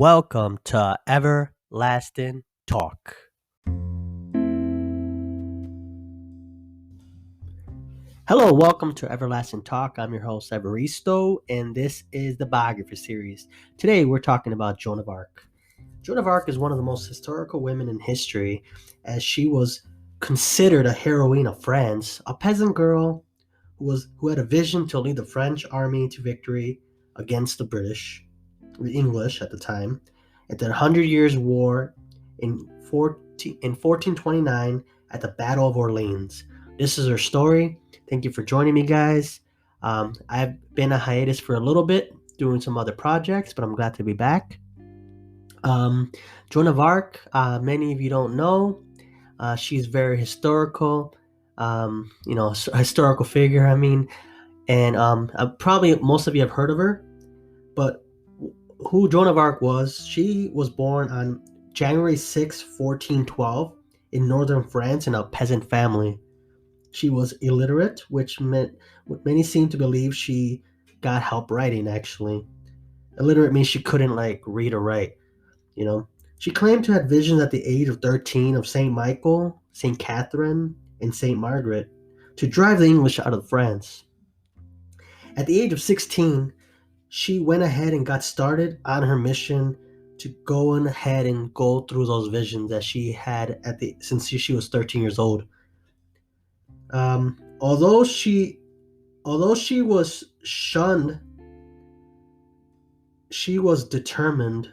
welcome to Everlasting Talk. Hello, welcome to Everlasting Talk. I'm your host, Evaristo, and this is the Biography Series. Today, we're talking about Joan of Arc. Joan of Arc is one of the most historical women in history, as she was considered a heroine of France, a peasant girl who had a vision to lead the French army to victory against the English at the time, at the Hundred Years' War in 1429 at the Battle of Orleans. This is her story. Thank you for joining me, guys. I've been a hiatus for a little bit doing some other projects, but I'm glad to be back. Joan of Arc, many of you don't know, she's very historical, a historical figure, and probably most of you have heard of her, but who Joan of Arc was, she was born on January 6, 1412, in northern France in a peasant family. She was illiterate, which many seem to believe she got help writing, actually. Illiterate means she couldn't, read or write, you know. She claimed to have visions at the age of 13 of St. Michael, St. Catherine, and St. Margaret to drive the English out of France. At the age of 16, she went ahead and got started on her mission to go ahead and go through those visions that she had since she was 13 years old. Although she was shunned, she was determined.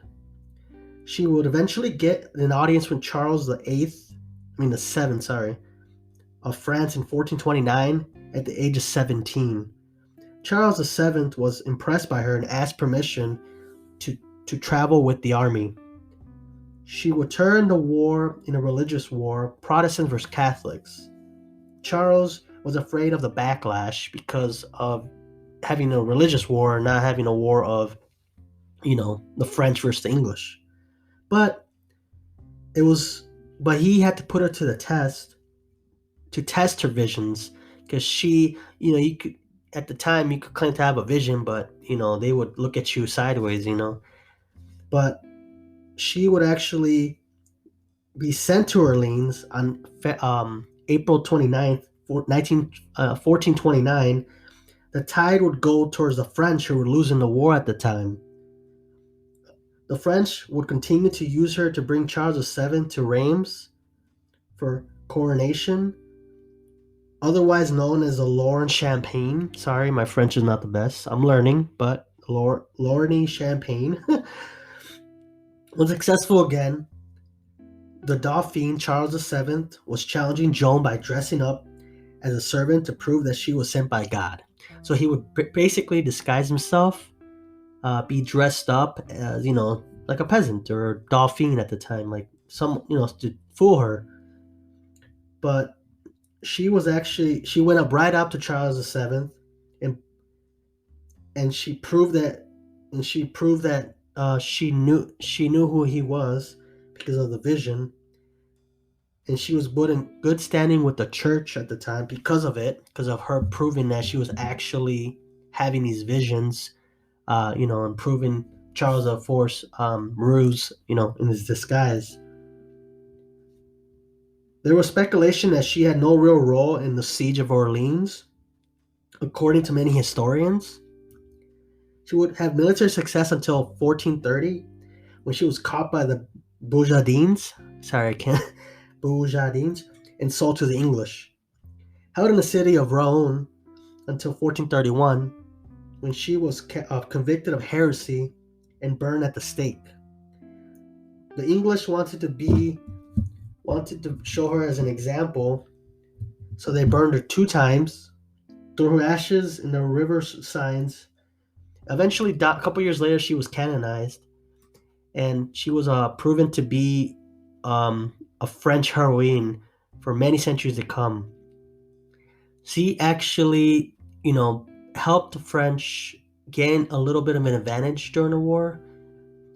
She would eventually get an audience with Charles the Seventh, of France in 1429 at the age of 17. Charles VII was impressed by her and asked permission to travel with the army. She would turn the war in a religious war, Protestants versus Catholics. Charles was afraid of the backlash because of having a religious war, not having a war of, the French versus the English. But he had to put her to the test, to test her visions, because she, you could, at the time, you could claim to have a vision, but, they would look at you sideways, But she would actually be sent to Orleans on April 29th, 1429. The tide would go towards the French, who were losing the war at the time. The French would continue to use her to bring Charles VII to Reims for coronation, otherwise known as the Lorraine Champagne. Sorry, my French is not the best. I'm learning, but Lorraine Champagne was successful again. The Dauphin, Charles VII, was challenging Joan by dressing up as a servant to prove that she was sent by God. So he would basically disguise himself, be dressed up as, like a peasant or a Dauphin at the time, to fool her. But she went up right up to Charles VII, and she proved that she knew who he was because of the vision, and she was put in good standing with the church at the time because of her proving that she was actually having these visions, and proving Charles IV's ruse, in his disguise. There was speculation that she had no real role in the siege of Orleans. According to many historians, she would have military success until 1430, when she was caught by the Bourjardins. Bourjardins, and sold to the English. Held in the city of Rouen until 1431, when she was convicted of heresy and burned at the stake. The English wanted to show her as an example, so they burned her 2 times, threw her ashes in the river Seine. Eventually, a couple years later, she was canonized, and she was proven to be a French heroine for many centuries to come. She actually, helped the French gain a little bit of an advantage during the war.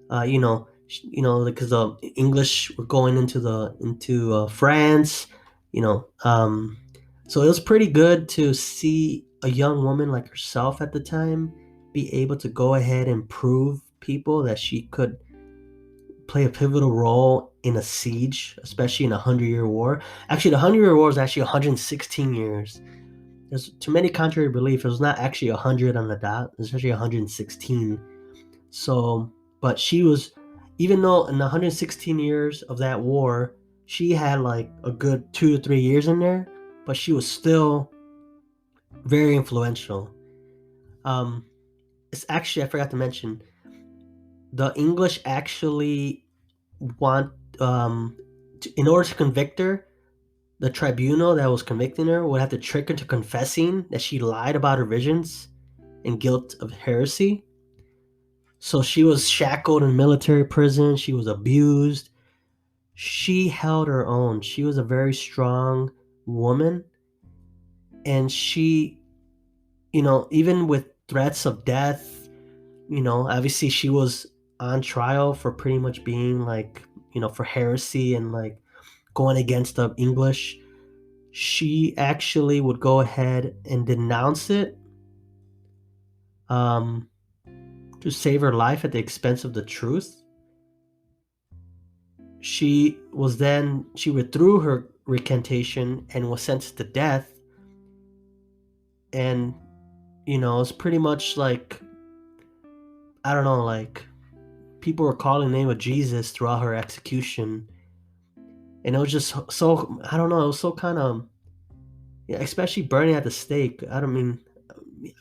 Because the English were going into France, so it was pretty good to see a young woman like herself at the time be able to go ahead and prove people that she could play a pivotal role in a siege, especially in a 100-year war. Actually, the 100-year war is actually 116 years. There's too many contrary belief. It was not actually 100 on the dot. It's actually 116. So, but she was, even though in the 116 years of that war, she had like a good 2 to 3 years in there, but she was still very influential. Um, it's actually, I forgot to mention, the English actually want, in order to convict her, the tribunal that was convicting her would have to trick her to confessing that she lied about her visions and guilt of heresy. So she was shackled in military prison. She was abused. She held her own. She was a very strong woman. And she, even with threats of death, obviously she was on trial for pretty much being like, for heresy and like going against the English. She actually would go ahead and denounce it, um, to save her life at the expense of the truth. She withdrew her recantation and was sentenced to death. And it's pretty much like, I don't know, like people were calling the name of Jesus throughout her execution. And it was just so, I don't know, it was so kind of, yeah, especially burning at the stake. I don't mean,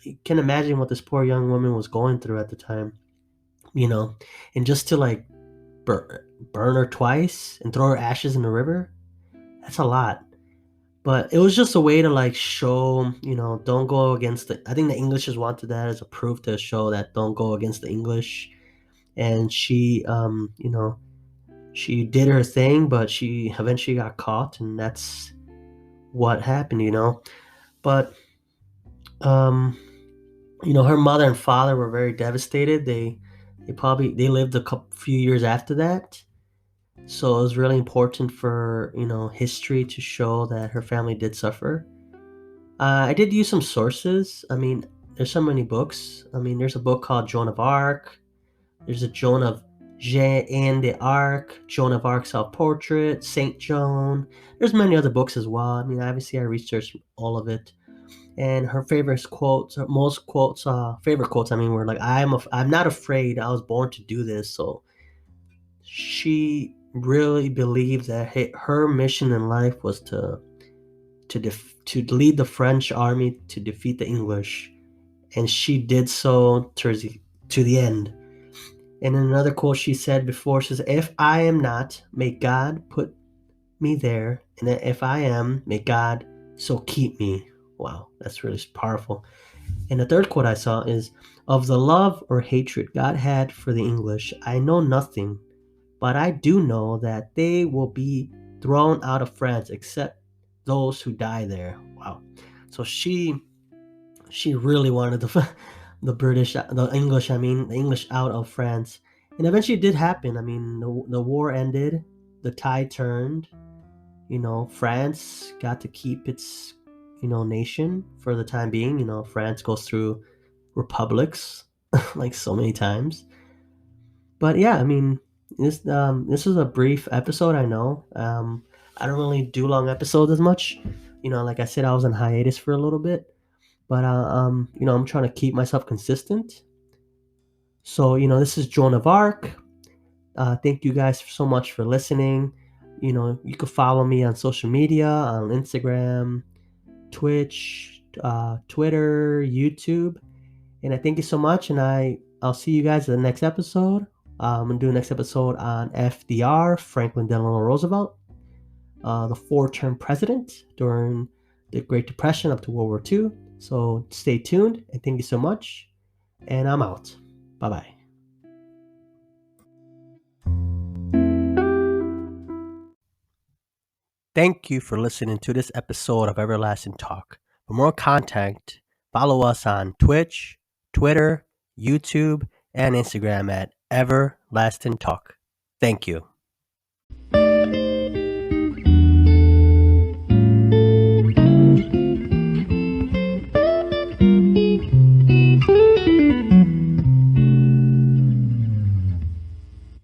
you can imagine what this poor young woman was going through at the time, you know, and just to like burn her twice and throw her ashes in the river. That's a lot. But it was just a way to like show, don't go against the. I think the English just wanted that as a proof to show that don't go against the English. And she, she did her thing, but she eventually got caught, and that's what happened, But, um, her mother and father were very devastated. They lived a few years after that. So it was really important for, history to show that her family did suffer. I did use some sources. I mean, there's so many books. I mean, there's a book called Joan of Arc. There's a Joan de Arc, Joan of Arc self-portrait, Saint Joan. There's many other books as well. I mean, obviously I researched all of it. And her favorite quotes, I mean, were like, I'm not afraid. I was born to do this. So she really believed that her mission in life was to lead the French army to defeat the English, and she did so to the end. And in another quote she said before, she says, "If I am not, may God put me there, and if I am, may God so keep me." Wow, that's really powerful. And the third quote I saw is, "Of the love or hatred God had for the English, I know nothing, but I do know that they will be thrown out of France except those who die there." Wow. So she really wanted the English, I mean, the English out of France. And eventually it did happen. I mean, the war ended, the tide turned, France got to keep its, nation for the time being. France goes through republics like so many times. But yeah, I mean, this is a brief episode. I know. I don't really do long episodes as much. Like I said, I was on hiatus for a little bit, but I'm trying to keep myself consistent. So this is Joan of Arc. Thank you guys so much for listening. You can follow me on social media on Instagram, Twitch, Twitter, YouTube. And I thank you so much. And I'll see you guys in the next episode. I'm going to do a next episode on FDR, Franklin Delano Roosevelt, the 4-term president during the Great Depression up to World War II. So stay tuned. And thank you so much. And I'm out. Bye-bye. Thank you for listening to this episode of Everlasting Talk. For more content, follow us on Twitch, Twitter, YouTube, and Instagram at Everlasting Talk. Thank you.